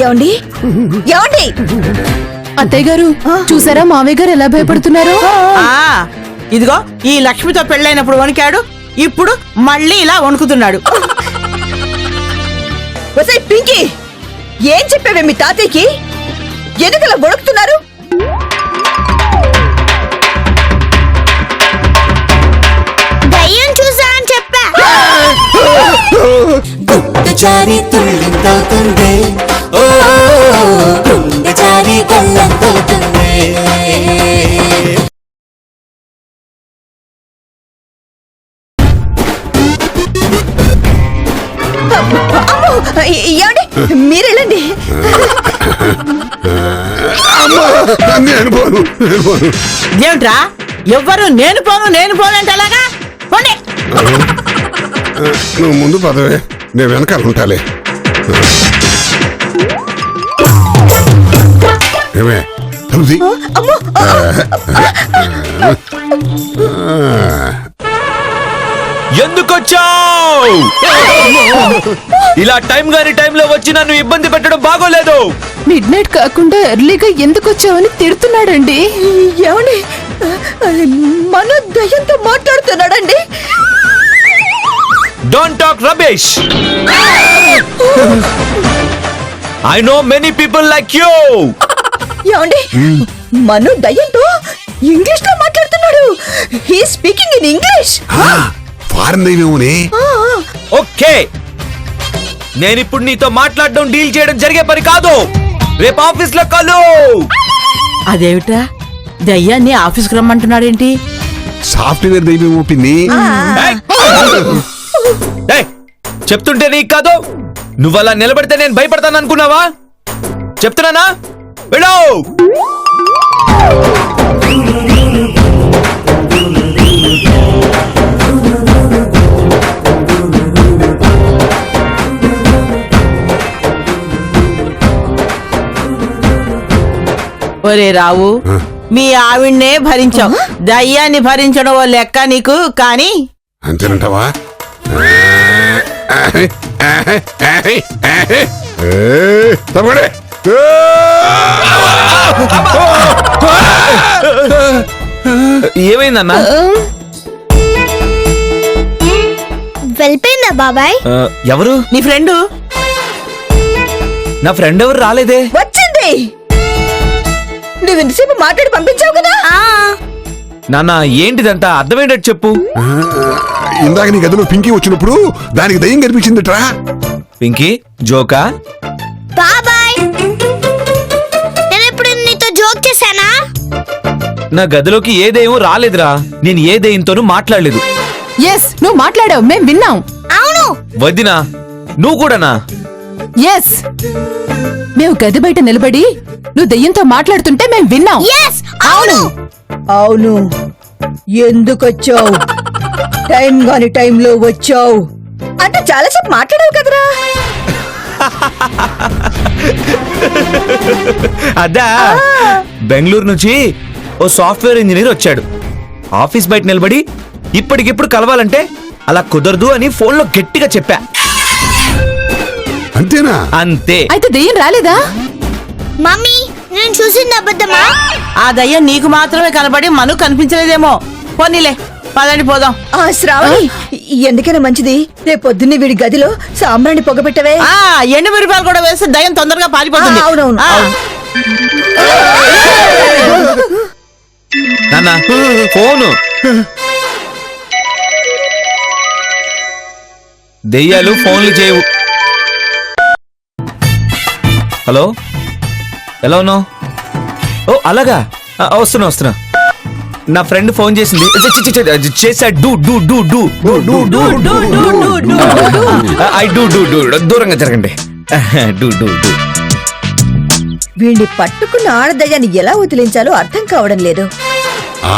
ఏమండి ఏమండి అత్తయ్య గారు చూసారా మావయ్య గారు ఎలా భయపడుతున్నారు? ఇదిగో ఈ లక్ష్మితో పెళ్ళైనప్పుడు వణికాడు, ఇప్పుడు మళ్ళీ ఇలా వణుకుతున్నాడు. పింకీ, ఏం చెప్పావే మీ తాతయ్యకి? ఎందుకలా వణుకుతున్నారు? దయ్యం చూసా అని చెప్పా. ఏమండి మీరెళ్ళండి. ఏమిట్రా ఎవ్వరు నేను పోను అంటే అలాగా? నువ్వు ముందు పదవే, నేను వెనకాల ఉంటాలే. ఏమే ఎందుకొచ్చావు? ఇలా టైం గాని టైంలో వచ్చి నన్ను ఇబ్బంది పెట్టడం బాగోలేదు. మిడ్ నైట్ కాకుండా ఎర్లీగా ఎందుకు వచ్చావని తిడుతున్నాడండి. ఏమండి మన దయ్యంతో మాట్లాడుతున్నాడండి. Don't talk rubbish. I know many people like you. ఏమండి మను దయ్యంతో ఇంగ్లీష్ లో మాట్లాడుతున్నాడు. He speaking in English. Foreign దయ్యమేమోనే. ఓకే, నేనిప్పుడు నీతో మాట్లాడడం డీల్ చేయడం జరిగే పని కాదు. రేపు ఆఫీస్ లో కలు. అదేమిట్రా దయ్యాన్ని ఆఫీస్కి రమ్మంటున్నాడేంటి? సాఫ్ట్వేర్ దయ్యమేమో పిన్ని. చెప్తుంటే నీకు కాదు, నువ్వలా నిలబడితే నేను భయపడతాను అనుకున్నావా? చెప్తున్నానా, వెళ్ళు. ఒరే రావు, మీ ఆవిడ్నే భరించావు, దయ్యాన్ని భరించడం ఓ లెక్క నీకు. కానీ అంతేనంటావా? ఏమైందన్నా? వెళ్ళిపోయిందా బాబాయ్? ఎవరు? నీ ఫ్రెండు. నా ఫ్రెండ్ ఎవరు రాలేదే. వచ్చింది. నువ్వు ఇంతసేపు మాట్లాడి పంపించావు కదా. నాన్న ఏంటిదంతా అర్థమయ్యేటట్టు చెప్పు. ఇందాక నీ గదిలో పింకీ వచ్చినప్పుడు దానికి దయ్యం కనిపించిందిట్రా. పింకీ జోకా? బాబాయ్ నేను ఇప్పుడు నీతో జోక్ చేశానా? నా గదిలోకి ఏ దయ్యం రాలేదురా. నేను ఏ దయ్యంతోనూ మాట్లాడలేదు. ఎస్, నువ్వు మాట్లాడావు, మేం విన్నాం. అవును. వదినా నువ్వు కూడానా? ఎస్, మేము గది బయట నిలబడి నువ్వు దయ్యంతో మాట్లాడుతుంటే మేం విన్నాం. అవును. అవును, ఎందుకొచ్చావు? టైం గాని టైంలో వచ్చావు అంటే చాలాసేపు మాట్లాడావు కదరా. అదా, బెంగళూరు నుంచి ఓ సాఫ్ట్వేర్ ఇంజనీర్ వచ్చాడు. ఆఫీస్ బయట నిలబడి ఇప్పటికిప్పుడు కలవాలంటే అలా కుదరదు అని ఫోన్లో గట్టిగా చెప్పా. అంతేనా? అంతే. అయితే దయ్యం రాలేదా? మమ్మీ నేను చూసింది అబద్ధమా? ఆ దయ్యం నీకు మాత్రమే కనబడి మను కనిపించలేదేమో. పోనీలే, పదండి పోదాం. శ్రావణి, ఎందుకైనా మంచిది రేపు పొద్దున్నే వీడి గదిలో సాంబ్రాణి పొగబెట్టవే. ఎండు మిరపాలు కూడా వేస్తే దయ్యం తొందరగా పారిపోతుంది. అవునవును. నాన్న ఫోను. దెయ్యాలు ఫోన్లు చేయవు. హలో, ఎలా ఉన్నావు? ఓ అలాగా, వస్తున్నా. నా ఫ్రెండ్ ఫోన్ చేసింది. చేసా. దూరంగా జరగండి. వీడిని పట్టుకున్న ఆడదయ్యాన్ని ఎలా వదిలించాలో అర్థం కావడం లేదు.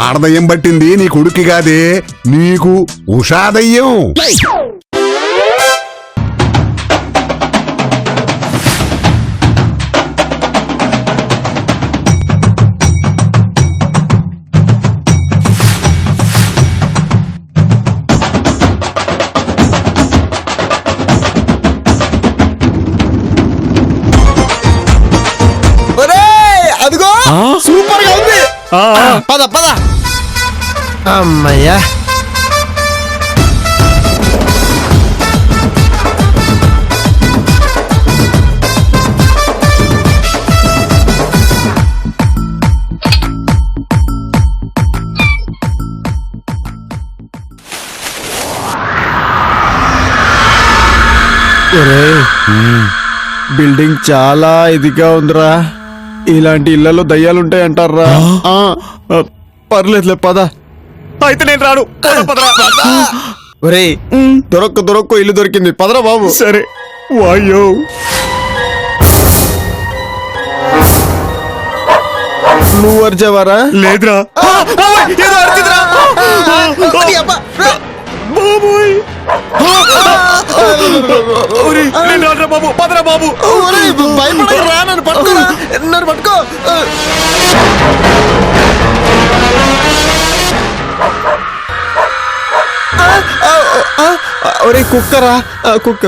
ఆడదయ్యం పట్టింది నీ కొడుక్కి కాదే, నీకు. ఉషాదయ్యం. పద పద. అమ్మయ్యా. బిల్డింగ్ చాలా ఇదిగా ఉందిరా. ఇలాంటి ఇళ్లలో దయ్యాలుంటాయి అంటారా? పర్లేదులే పద. అయితే నేను రాను. ఒరే దొరక్కు ఇల్లు దొరికింది, పదరా బాబు. సరే. వాయ్యో, నువ్వు అరిచేవారా? లేదురా. ఏదో అరిచిందిరా. బాబోయ్. ఒరేయ్, నేను రానురా బాబు, పదరా బాబు. భయపడరా, నన్ను పట్టుకోరా, నన్ను పట్టుకో. ఒరే కుక్కరా, కుక్క.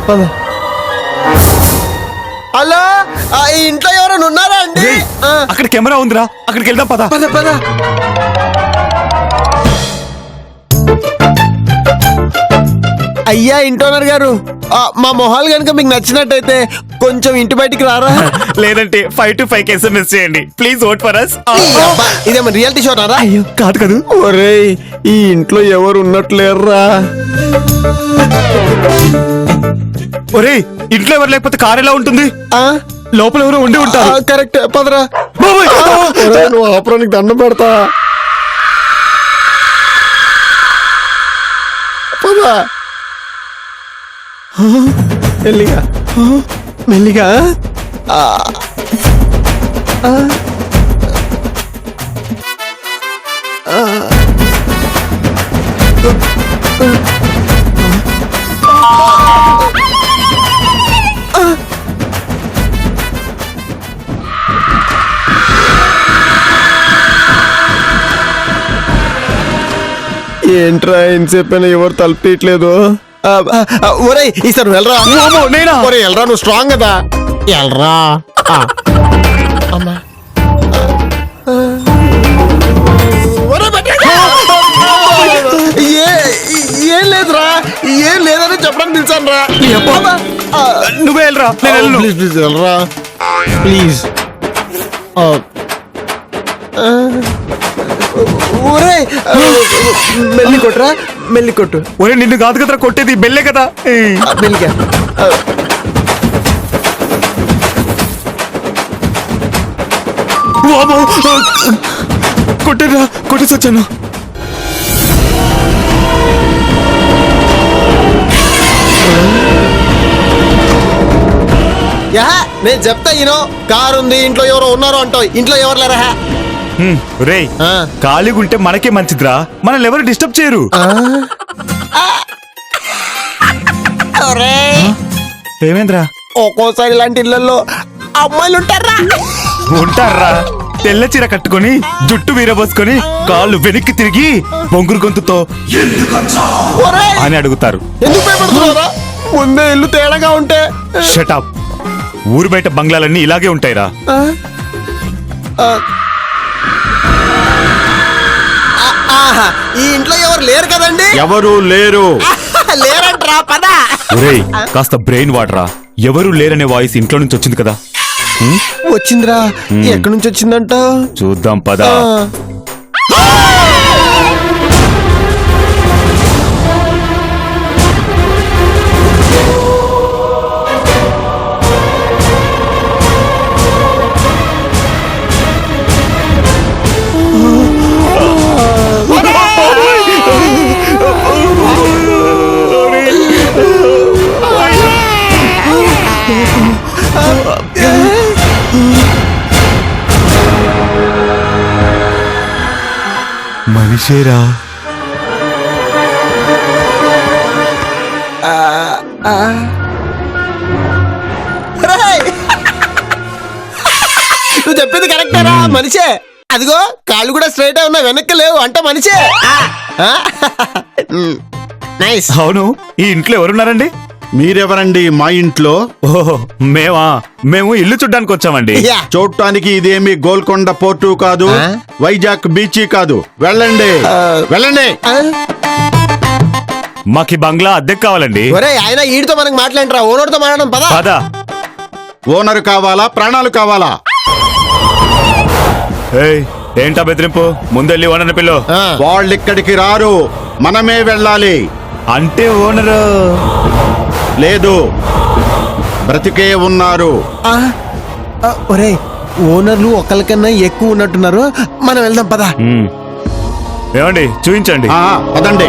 పద. హలో, ఈ ఇంట్లో ఎవరైనా ఉన్నారా అండి? అక్కడ కెమెరా ఉందిరా, అక్కడికి వెళ్దాం. పద పద పద. అయ్యా ఇంటోనర్ గారు, మా మొహాలు కనుక మీకు నచ్చినట్టయితే కొంచెం ఇంటి బయటికి రారా? లేదంటే 5 to 5 SMS చేయండి. Please vote for us. ఇదేమో రియాలిటీ షో రారా? అయ్యో కాదు కదా. ఒరేయ్, ఈ ఇంట్లో ఎవరు ఉన్నట్లేర్రా. ఒరేయ్, ఇంట్లో ఎవరు లేకపోతే కార్ ఎలా ఉంటుంది? లోపల ఎవరో ఉండి ఉంటారు. కరెక్ట్, పదరా. నువ్వు ఆపరానికి దండం పెడతా. పదా మెల్లిగా మెల్లిగా. ఏంట్రా ఎంతసేపు ఎవరు తలపేయట్లేదు? ఒరే ఈసారి వెళ్ళరా. నేనా? ఒరే వెళ్ళరా, నువ్వు స్ట్రాంగ్ కదా. వెళ్ళరా. ఏం లేదురా, ఏం లేదని చెప్పడానికి పిలిచాను రా. నువ్వే వెళ్ళరా. ప్లీజ్ ప్లీజ్ వెళ్ళరా ప్లీజ్. ఒరే మెల్లి కొట్టురా, మెల్లి కొట్టు. ఒరే నిన్ను కాదు కదరా కొట్టేది, బెల్లే కదా. మెల్లిగా. కొట్టేరా, కొట్టేసి వచ్చాను. నేను చెప్తా ఈనో, కారు ఉంది, ఇంట్లో ఎవరో ఉన్నారు అంటావు, ఇంట్లో ఎవరు లేరా? రేయ్, ఖాళీగా ఉంటే మనకే మంచిదిరా, మనల్ని ఎవరు డిస్టర్బ్ చేయరు. ఏమైందిరా? ఒక్కోసారి ఇలాంటి ఇళ్లలో అమ్మాయిలు ఉంటారా? తెల్ల చీర కట్టుకొని, జుట్టు వీరబోసుకొని, కాళ్ళు వెనక్కి తిరిగి బొంగురు గొంతుతో అని అడుగుతారు. ఎందుకు భయపడుతున్నారా? ముందే ఇల్లు తేడాగా ఉంటే. షటప్. ఊరు బయట బంగ్లాలన్నీ ఇలాగే ఉంటాయిరా. ఈ ఇంట్లో ఎవరు లేరు కదండి? ఎవరు లేరు. లేరంట్రా, పద. ఒరేయ్, కాస్త బ్రెయిన్ వాడరా. ఎవరు లేరనే వాయిస్ ఇంట్లో నుంచి వచ్చింది కదా. వచ్చిందిరా. ఎక్కడి నుంచి వచ్చిందంట? చూద్దాం పద. మనిషేరా. నువ్వు చెప్పింది కరెక్టేరా, మనిషే. అదిగో కాళ్ళు కూడా స్ట్రైట్ ఉన్నా, వెనక్కి లేవు అంటే మనిషే. నైస్. అవును, ఈ ఇంట్లో ఎవరున్నారండి? మీరెవరండి మా ఇంట్లో? ఓహో మేము ఇల్లు చూడ్డానికి వచ్చామండి. యా. చూడటానికి ఇదేమి గోల్కొండ పోర్టు కాదు, ఆ? వైజాగ్ బీచ్ కాదు. వెళ్ళండి వెళ్ళండి. ఆ? మాకి బంగ్లా అద్దెకు కావాలండి. ఒరేయ్ ఆయన ఈడితో మనకు మాట్లాడరా, ఓనర్తో మాట్లాడడం పదా. పదా. ఓనర్ కావాలా, ప్రాణాలు కావాలా? ఏయ్, ఏంటా బెదిరింపు? ముందెళ్ళి ఓనర్ పిల్లు. ఆ. వాళ్ళు ఇక్కడికి రారు, మనమే వెళ్ళాలి. అంటే ఓనరు లేదు, బ్రతికే ఉన్నారు. ఆ? ఆ, ఒరేయ్ ఓనర్లు ఒకరికన్నా ఎక్కువ ఉన్నట్టున్నారు, మనం వెళ్దాం పదా. ఏమండి చూపించండి. ఆ, పదండి.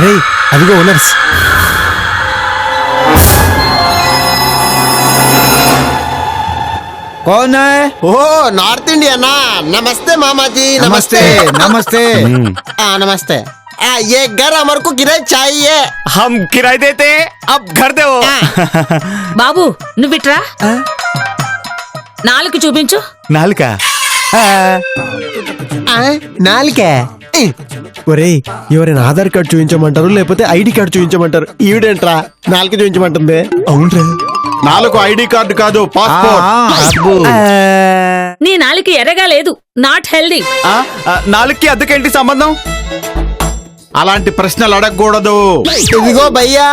అరే అదిగో ఓనర్స్. कौन है? ఓ నార్త్ ఇండియనా. నమస్తే మామాజీ. నమస్తే नमस्ते నమస్తే. ये घर हमारे को किराए चाहिए. हम किराए देते, अब घर दे. బాబు నువ్విట్రా, నాలుగు చూపించు. నాలుక. నాలుకే. ఒరేయ్ ఎవరైనా ఆధార్ కార్డు చూపించమంటారు, లేకపోతే ఐడి కార్డు చూపించమంటారు. ఈవిడేంట్రా నాలుగు చూపించమంటుంది. అవునరా, 4 ఐడి కార్డు కాదు, పాస్పోర్ట్. నీ నాలుగు ఎర్రగా లేదు, నాట్ హెల్దీ. నాలుగుకి అద్దెకేంటి సంబంధం? అలాంటి ప్రశ్నలు అడగకూడదు. ఇదిగో భయ్యా,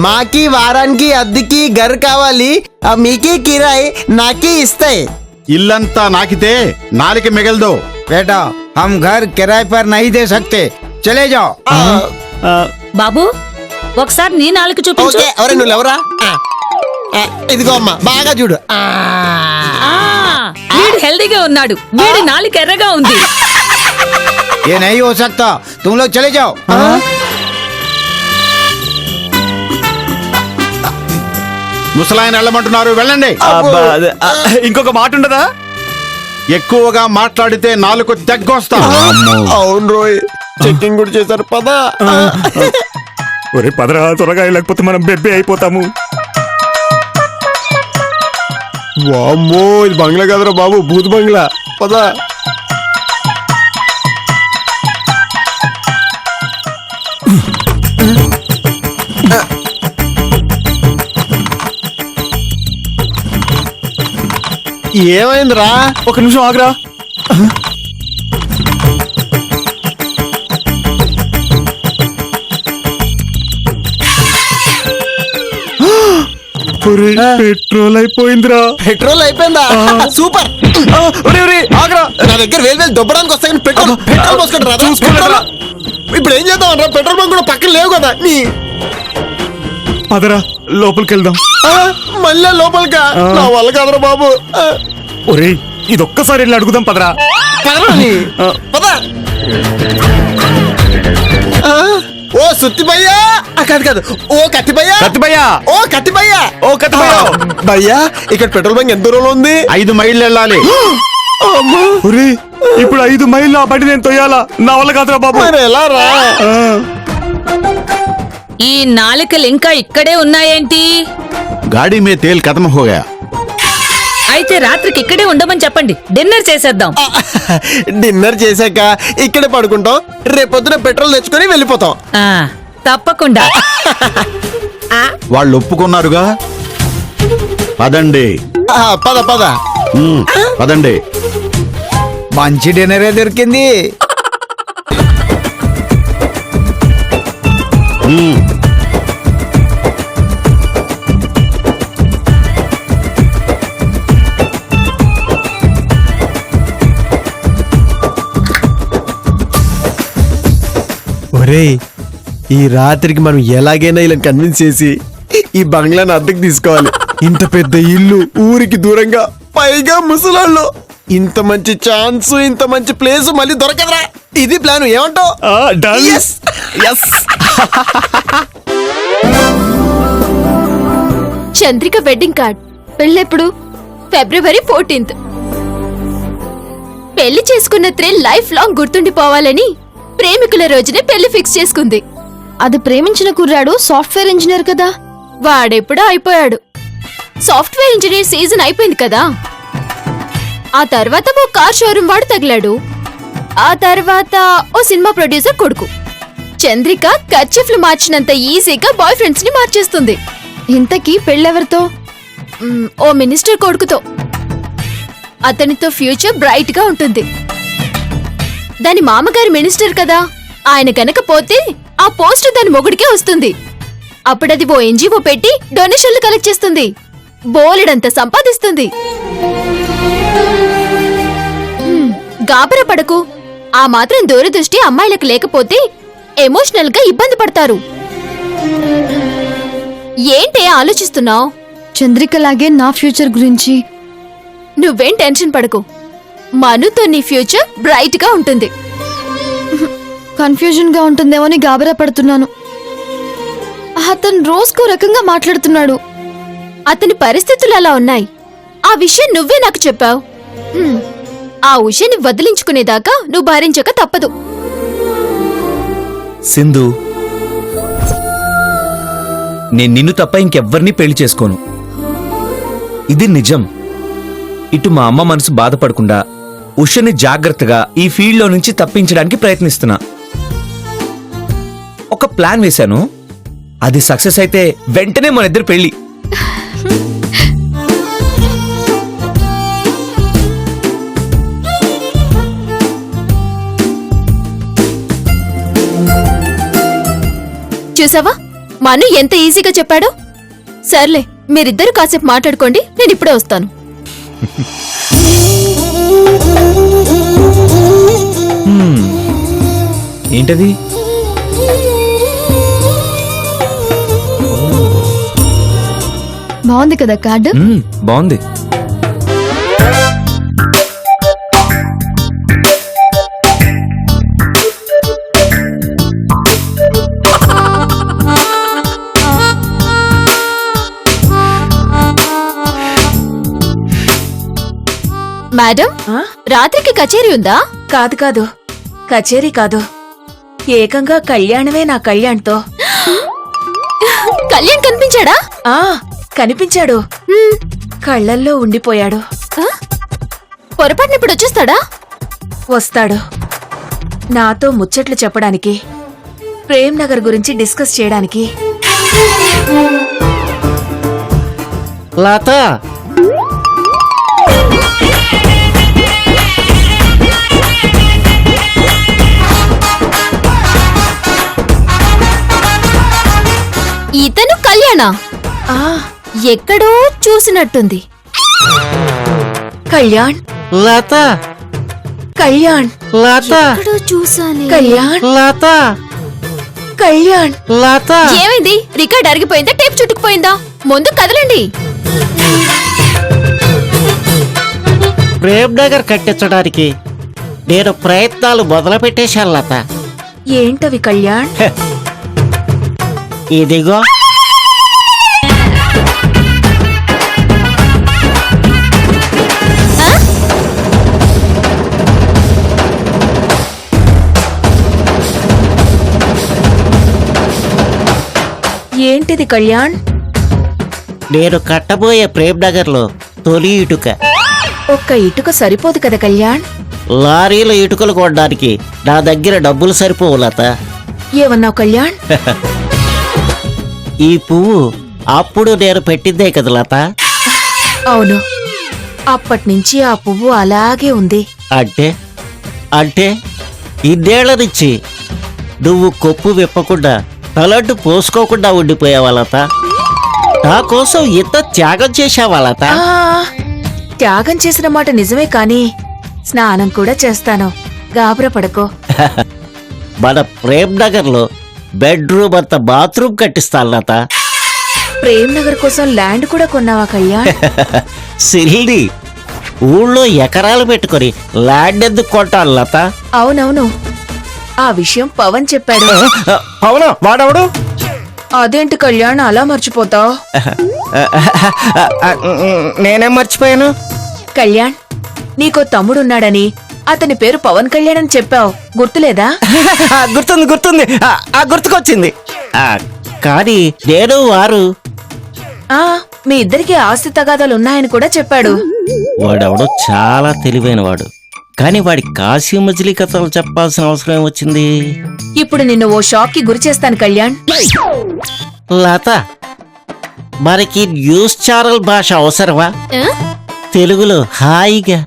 మాకి వారానికి అద్దెకి గర్ కావాలి, మీకి కిరాయి నాకి ఇస్తాయి. ఇల్లంతా నాకితే నాలికి మిగలదు. बेटा हम घर किराए पर नहीं दे सकते, चले जाओ. బాబు ఒకసారి నీ నాలుగు చూపించు. ఓకే ఎవరే నువ్వు ఎవరా. ఇదిగో అమ్మా బాగా చూడు. వీడు హెల్దీగా ఉన్నాడు, వీడి నాలుగు ఎర్రగా ఉంది. ये नहीं हो सकता, तुम लोग चले जाओ. ముసలాయన వెళ్ళమంటున్నారు, వెళ్ళండి. ఇంకొక మాట ఉండదా? ఎక్కువగా మాట్లాడితే 4 తెగ్గొస్తా. అవును రోయ్, చెక్కింగ్ కూడా చేశారు పదా. ఒరే పదరా త్వరగా, లేకపోతే మనం బెబ్బే అయిపోతాము. వామ్మో ఇది బంగ్లా కదరా బాబు, భూత్ బంగ్లా. పదా. ఏమైందిరా? ఒక నిమిషం ఆగరా. పెట్రోల్ అయిపోయిందిరా. పెట్రోల్ అయిపోయిందా? సూపర్. ఆగరా. నా దగ్గర వేలు దొబ్బడానికి వస్తాయని పెట్రోల్ పెట్రోల్ పోసుకుంటారా? చూసుకోలేదురా. ఇప్పుడు ఏం చేద్దాం రా, పెట్రోల్ బంక్ కూడా పక్కన లేవు కదా. నీ పదరా లోపలికి వెళ్దాం. మళ్ళా లోపలికా? నా వల్ల కాదురా బాబు. ఒరే ఇదొక్కసారి వెళ్ళి అడుగుదాం పదరా. పదరా నీ. పద. ఓ సుత్తి భయ్యా. కాదు కాదు, ఓ కత్తి భయ్యా. కత్తి భయ్యా. ఓ కత్తి భయ్యా. ఓ కత్తి భయ్యా. భయ్యా ఇక్కడ పెట్రోల్ బంక్ ఎంత దూరంలో ఉంది? 5 మైళ్ళు వెళ్ళాలి. ఒరే ఇప్పుడు 5 మైళ్ళు ఆ బండి నేను తొయ్యాలా? నా వల్ల కాదురా బాబు. మరి ఎలా రా? ఈ నాలుకలు ఇంకా ఇక్కడే ఉన్నాయేంటి? గాడి మే తేల్ ఖతమ్ హో గయా. అయితే రాత్రికి ఇక్కడే ఉండమని చెప్పండి, డిన్నర్ చేసేద్దాం. డిన్నర్ చేశాక ఇక్కడే పడుకుంటాం, రేపొద్దున పెట్రోల్ తెచ్చుకొని వెళ్ళిపోతాం. తప్పకుండా. వాళ్ళు ఒప్పుకున్నారుగా. పదండి. పద పద. పదండి. మంచి డిన్నరే దొరికింది. ఒరేయ్ ఈ రాత్రికి మనం ఎలాగైనా ఇలా కన్విన్స్ చేసి ఈ బంగ్లాని అద్దెకి తీసుకోవాలి. ఇంత పెద్ద ఇల్లు, ఊరికి దూరంగా, పైగా ముసలాళ్ళు. ఇంత మంచి ఛాన్స్, ఇంత మంచి ప్లేస్ మళ్ళీ దొరకదురా. ఇది ప్లాన్, ఏమంటావు? Yes. Chandrika wedding card. పెళ్ళెప్పుడు? February 14th. పెళ్లి చేసుకున్న థ్రిల్ లైఫ్ లాంగ్ గుర్తుండిపోవాలని ప్రేమికుల రోజునే పెళ్లి ఫిక్స్ చేసుకుంది. అది ప్రేమించిన కుర్రాడు సాఫ్ట్వేర్ ఇంజనీర్ కదా, వాడెప్పుడో అయిపోయాడు. సాఫ్ట్వేర్ ఇంజనీర్ సీజన్ అయిపోయింది కదా. ఆ తర్వాత ఓ కార్ షోరూమ్ వాడు తగిలాడు. ఆ తర్వాత ఓ సినిమా ప్రొడ్యూసర్ కొడుకు. చంద్రిక కర్చీఫ్లు మార్చినంత ఈజీగా బాయ్ ఫ్రెండ్స్ ని మార్చేస్తుంది. ఇంతకీ పెళ్ళెవరితో? ఓ మినిస్టర్ కొడుకుతో. అతనితో ఫ్యూచర్ బ్రైట్ గా ఉంటుంది. దాని మామగారి మినిస్టర్ కదా, ఆయన గనక పోతే ఆ పోస్ట్ దాని మొగుడికే వస్తుంది. అప్పుడది ఓ ఎన్జిఓ పెట్టి డొనేషన్లు కలెక్ట్ చేస్తుంది. బోలెడంత సంపాదిస్తుంది. గాబరా పడకు. ఆ మాత్రం దూరదృష్టి అమ్మాయిలకు లేకపోతే ఎమోషనల్ గా ఇబ్బంది పడతారు. ఏంటే ఆలోచిస్తున్నావు? చంద్రికలాగే నా ఫ్యూచర్ గురించి నువ్వేం టెన్షన్ పడకు. మనుతో నీ ఫ్యూచర్ బ్రైట్ గా ఉంటుంది. కన్ఫ్యూజన్ గా ఉంటుందేమో అని గాబరా పడుతున్నాను. అతను రోజుకో రకంగా మాట్లాడుతున్నాడు. అతని పరిస్థితులు అలా ఉన్నాయి. ఆ విషయం నువ్వే నాకు చెప్పావు. ఆ ఉషని వదిలించుకునేదాకా నువ్వు భరించక తప్పదు. సింధు, నేను నిన్ను తప్ప ఇంకెవ్వరినీ పెళ్లి చేసుకోను. ఇది నిజం. ఇటు మా అమ్మ మనసు బాధపడకుండా ఉషని జాగ్రత్తగా ఈ ఫీల్డ్లో నుంచి తప్పించడానికి ప్రయత్నిస్తున్నా. ఒక ప్లాన్ వేశాను. అది సక్సెస్ అయితే వెంటనే మన ఇద్దరు పెళ్లి. చూసావా మను ఎంత ఈజీగా చెప్పాడో? సర్లే, మీరిద్దరు కాసేపు మాట్లాడుకోండి, నేను ఇప్పుడే వస్తాను. ఏంటది? బాగుంది కదా కార్డు? బాగుంది. మేడం, రాత్రికి కచేరీ ఉందా? కాదు కాదు, కచేరీ కాదు, ఏకంగా కళ్యాణమే నా కళ్యాణ్తో. కళ్యాణ్ కనిపించాడా? ఆ కనిపించాడు. కళ్ళల్లో ఉండిపోయాడు. పొరపాటున ఇప్పుడు వచ్చేస్తాడా? వస్తాడు. నాతో ముచ్చట్లు చెప్పడానికి, ప్రేమ్ నగర్ గురించి డిస్కస్ చేయడానికి. లత, ఇతను కళ్యాణ? ఆ ఎక్కడో చూసినట్టుంది. కళ్యాణ్, లత, కళ్యాణ్, లత, ఎక్కడో చూసానే. కళ్యాణ్, లత, కళ్యాణ్. లత. ఏమైంది? రికార్డ్ అరిగిపోయిందా? టేప్ చుట్టుకుపోయిందా? ముందు కదలండి. ప్రేమ్ నగర్ కట్టించడానికి నేను ప్రయత్నాలు మొదలు పెట్టేశాను లత. ఏంటవి కళ్యాణ్? ఇదిగో ఏంటిది కళ్యాణ్? నేను కట్టబోయే ప్రేమ్ నగర్ లో తొలి ఇటుక. ఒక్క ఇటుక సరిపోదు కదా కళ్యాణ్. లారీలో ఇటుకలు కొనడానికి నా దగ్గర డబ్బులు సరిపోవు లత. ఏమన్నావు కళ్యాణ్? ఈ పువ్వు అప్పుడు నేను పెట్టిందే కదా లత. అవును, అప్పట్నుంచి ఆ పువ్వు అలాగే ఉంది. అంటే అంటే ఇన్నేళ్ల నుంచి నువ్వు కొప్పు విప్పకుండా తలంటు పోసుకోకుండా ఉండిపోయావా లత? నా కోసం ఇంత త్యాగం చేశావా లత? ఆ త్యాగం చేసిన మాట నిజమే కాని స్నానం కూడా చేస్తాను. గాబరా పడకో. మన ప్రేమ్ నగర్ లో బెడ్రూమ్ అంత బాత్రూమ్ కట్టిస్తాను లత. ప్రేమ్ నగర్ కోసం ల్యాండ్ కూడా కొన్నావా కళ్యాణ్? సిరిడి ఊళ్ళో ఎకరాలు పెట్టుకొని ల్యాండ్ ఎందుకు కొంటాను లత? అవునవును, ఆ విషయం పవన్ చెప్పాడు. అవునా? వాడవడు? అదేంటి కళ్యాణ్ అలా మర్చిపోతావు? నేనేం మర్చిపోయాను? కళ్యాణ్, నీకో తమ్ముడున్నాడని అతని పేరు పవన్ కళ్యాణ్ అని చెప్పావు గుర్తులేదా? గుర్తుంది గుర్తుకొచ్చింది. కానీ నేను వారు ఆ మీ ఇద్దరికి ఆస్తి తగాదాలు ఉన్నాయని కూడా చెప్పాడు. వాడెవడో చాలా తెలివైన వాడు, కానీ వాడి కాశీ మజిలీ కథలు చెప్పాల్సిన అవసరం ఏమొచ్చింది? ఇప్పుడు నిన్ను ఓ షాక్ కి గురి చేస్తాను కళ్యాణ్. లత, మనకి న్యూస్ ఛానల్ భాష అవసరమా? ఆ? తెలుగులో హాయిగా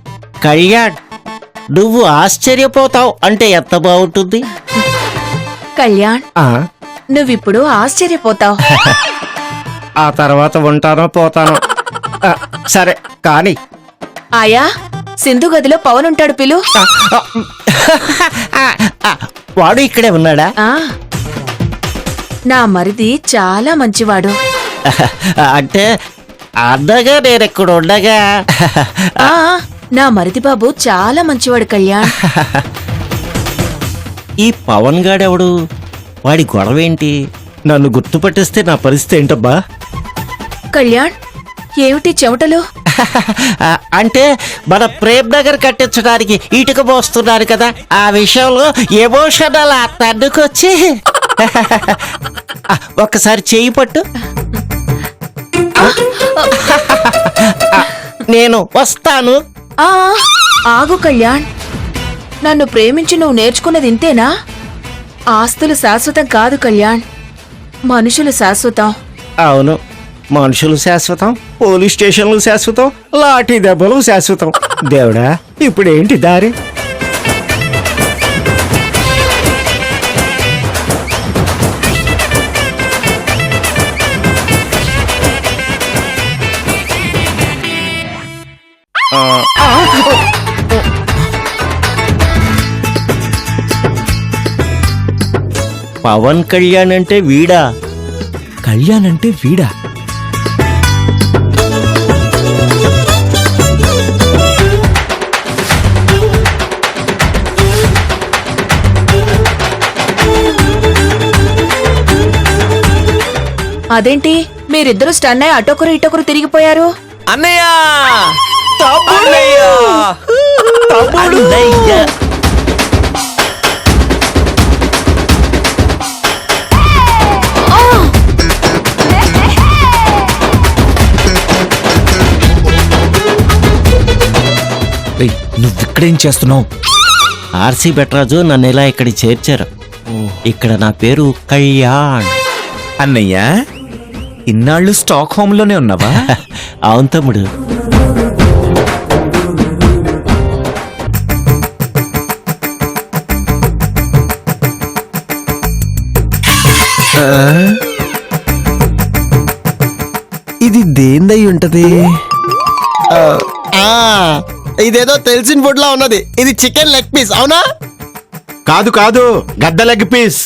కళ్యాణ్ నువ్వు ఆశ్చర్యపోతావు అంటే ఎంత బాగుంటుంది. కళ్యాణ్ ఆ నువ్విప్పుడు ఆశ్చర్యపోతావు. ఆ తర్వాత ఉంటానో పోతానో. సరే కానీ ఆయా సింధు గదిలో పవన్ ఉంటాడు పిలు. వాడు ఇక్కడే ఉన్నాడా? ఆ నా మరిది చాలా మంచివాడు. అంటే అన్నగా నేనెక్కడ ఉండగా. ఆ నా మరిది బాబు చాలా మంచివాడు కళ్యాణ్. ఈ పవన్ గాడెవడు? వాడి గొడవ ఏంటి? నన్ను గుర్తుపట్టిస్తే నా పరిస్థితి ఏంటబ్బా? కళ్యాణ్ ఏమిటి చెమటలు? అంటే మన ప్రేమ్ నగర్ కట్టించడానికి ఇటుక పోస్తున్నారు కదా, ఆ విషయంలో ఎమోషనల్ తన్నుకొచ్చి. ఒక్కసారి చేయి పట్టు. నేను వస్తాను. ఆ ఆగు కళ్యాణ్, నన్ను ప్రేమించి నువ్వు నేర్చుకున్నది ఇంతేనా? ఆస్తులు శాశ్వతం కాదు కళ్యాణ్, మనుషులు శాశ్వతం. అవును, మనుషులు శాశ్వతం, పోలీస్ స్టేషన్లు శాశ్వతం, లాఠీ దెబ్బలు శాశ్వతం. దేవుడా, ఇప్పుడేంటి దారి? పవన్ కళ్యాణ్ అంటే వీడా? కళ్యాణ్ అంటే వీడా? అదేంటి మీరిద్దరూ స్టన్ అయి అటొకరు ఇటొకరు తిరిగిపోయారు? అన్నయ్య! అన్నయ్య! రేయ్, నువ్విక్కడేం చేస్తున్నావు? ఆర్సీ బెట్రాజు నన్ను ఇలా ఇక్కడికి చేర్చారు. ఇక్కడ నా పేరు కళ్యాణ్. అన్నయ్య, ఇన్నాళ్ళు స్టాక్ హోమ్ లోనే ఉన్నావా? అవును తమ్ముడు. ఇది దేందై ఉంటది? ఇదేదో తెలిసిన ఫుడ్ లా ఉన్నది. ఇది చికెన్ లెగ్ పీస్ అవునా? కాదు గద్ద లెగ్ పీస్.